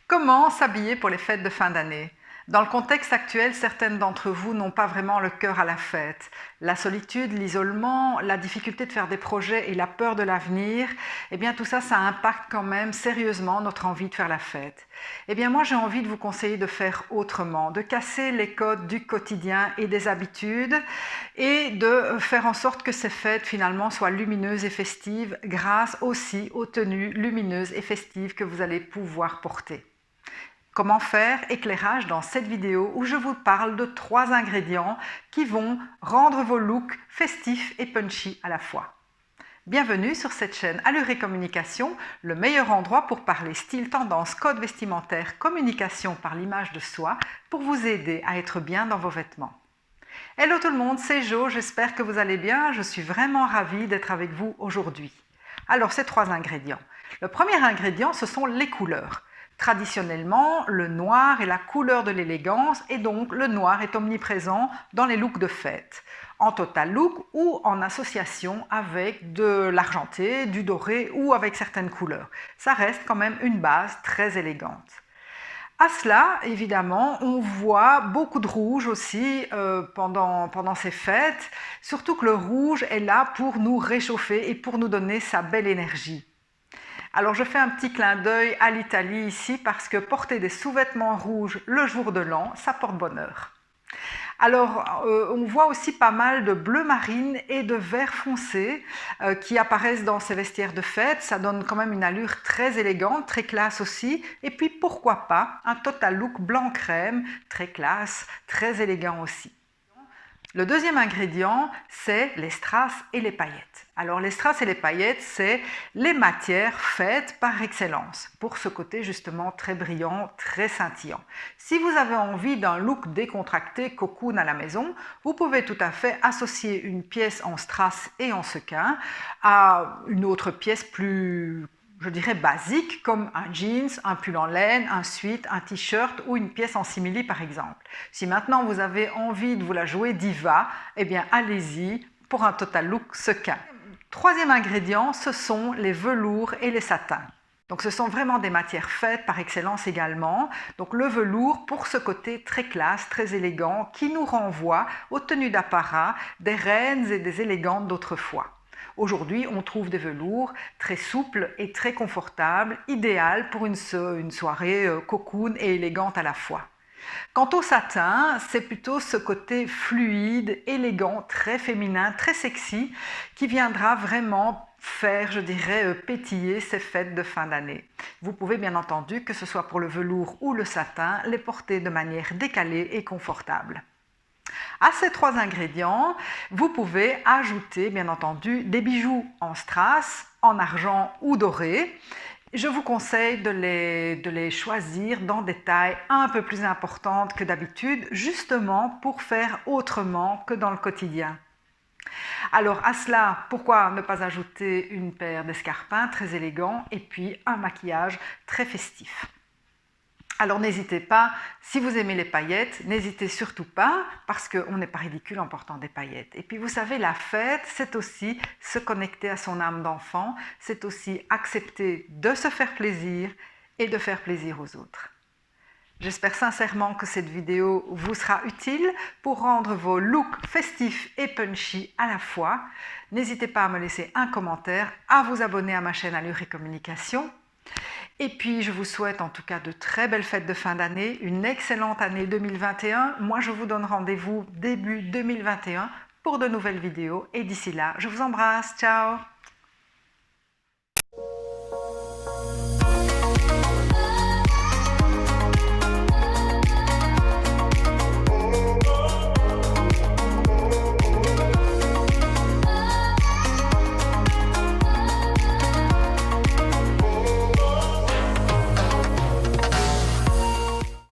Comment s'habiller pour les fêtes de fin d'année? Dans le contexte actuel, certaines d'entre vous n'ont pas vraiment le cœur à la fête. La solitude, l'isolement, la difficulté de faire des projets et la peur de l'avenir, eh bien tout ça, ça impacte quand même sérieusement notre envie de faire la fête. Eh bien moi, j'ai envie de vous conseiller de faire autrement, de casser les codes du quotidien et des habitudes et de faire en sorte que ces fêtes finalement soient lumineuses et festives grâce aussi aux tenues lumineuses et festives que vous allez pouvoir porter. Comment faire? Éclairage dans cette vidéo où je vous parle de 3 ingrédients qui vont rendre vos looks festifs et punchy à la fois. Bienvenue sur cette chaîne Allure et Communication, le meilleur endroit pour parler style, tendance, code vestimentaire, communication par l'image de soi pour vous aider à être bien dans vos vêtements. Hello tout le monde, c'est Jo, j'espère que vous allez bien, je suis vraiment ravie d'être avec vous aujourd'hui. Alors ces 3 ingrédients. Le premier ingrédient, ce sont les couleurs. Traditionnellement, le noir est la couleur de l'élégance et donc le noir est omniprésent dans les looks de fête, en total look ou en association avec de l'argenté, du doré ou avec certaines couleurs. Ça reste quand même une base très élégante. À cela, évidemment, on voit beaucoup de rouge aussi pendant ces fêtes, surtout que le rouge est là pour nous réchauffer et pour nous donner sa belle énergie. Alors je fais un petit clin d'œil à l'Italie ici parce que porter des sous-vêtements rouges le jour de l'an, ça porte bonheur. Alors on voit aussi pas mal de bleu marine et de vert foncé qui apparaissent dans ces vestiaires de fête. Ça donne quand même une allure très élégante, très classe aussi. Et puis pourquoi pas un total look blanc crème, très classe, très élégant aussi. Le deuxième ingrédient, c'est les strass et les paillettes. Alors les strass et les paillettes, c'est les matières faites par excellence, pour ce côté justement très brillant, très scintillant. Si vous avez envie d'un look décontracté, cocoon à la maison, vous pouvez tout à fait associer une pièce en strass et en sequin à une autre pièce plus, je dirais, basique, comme un jeans, un pull en laine, un sweat, un t-shirt ou une pièce en simili par exemple. Si maintenant vous avez envie de vous la jouer diva, eh bien allez-y pour un total look sequin. Troisième ingrédient, ce sont les velours et les satins. Donc ce sont vraiment des matières faites par excellence également. Donc le velours pour ce côté très classe, très élégant, qui nous renvoie aux tenues d'apparat des reines et des élégantes d'autrefois. Aujourd'hui, on trouve des velours très souples et très confortables, idéal pour une soirée cocoon et élégante à la fois. Quant au satin, c'est plutôt ce côté fluide, élégant, très féminin, très sexy, qui viendra vraiment faire, je dirais, pétiller ces fêtes de fin d'année. Vous pouvez bien entendu, que ce soit pour le velours ou le satin, les porter de manière décalée et confortable. À ces 3 ingrédients, vous pouvez ajouter bien entendu des bijoux en strass, en argent ou doré. Je vous conseille de les choisir dans des tailles un peu plus importantes que d'habitude, justement pour faire autrement que dans le quotidien. Alors à cela, pourquoi ne pas ajouter une paire d'escarpins très élégants et puis un maquillage très festif? Alors n'hésitez pas, si vous aimez les paillettes, n'hésitez surtout pas parce qu'on n'est pas ridicule en portant des paillettes. Et puis vous savez, la fête, c'est aussi se connecter à son âme d'enfant, c'est aussi accepter de se faire plaisir et de faire plaisir aux autres. J'espère sincèrement que cette vidéo vous sera utile pour rendre vos looks festifs et punchy à la fois. N'hésitez pas à me laisser un commentaire, à vous abonner à ma chaîne Allure et Communication. Et puis, je vous souhaite en tout cas de très belles fêtes de fin d'année, une excellente année 2021. Moi, je vous donne rendez-vous début 2021 pour de nouvelles vidéos. Et d'ici là, je vous embrasse. Ciao!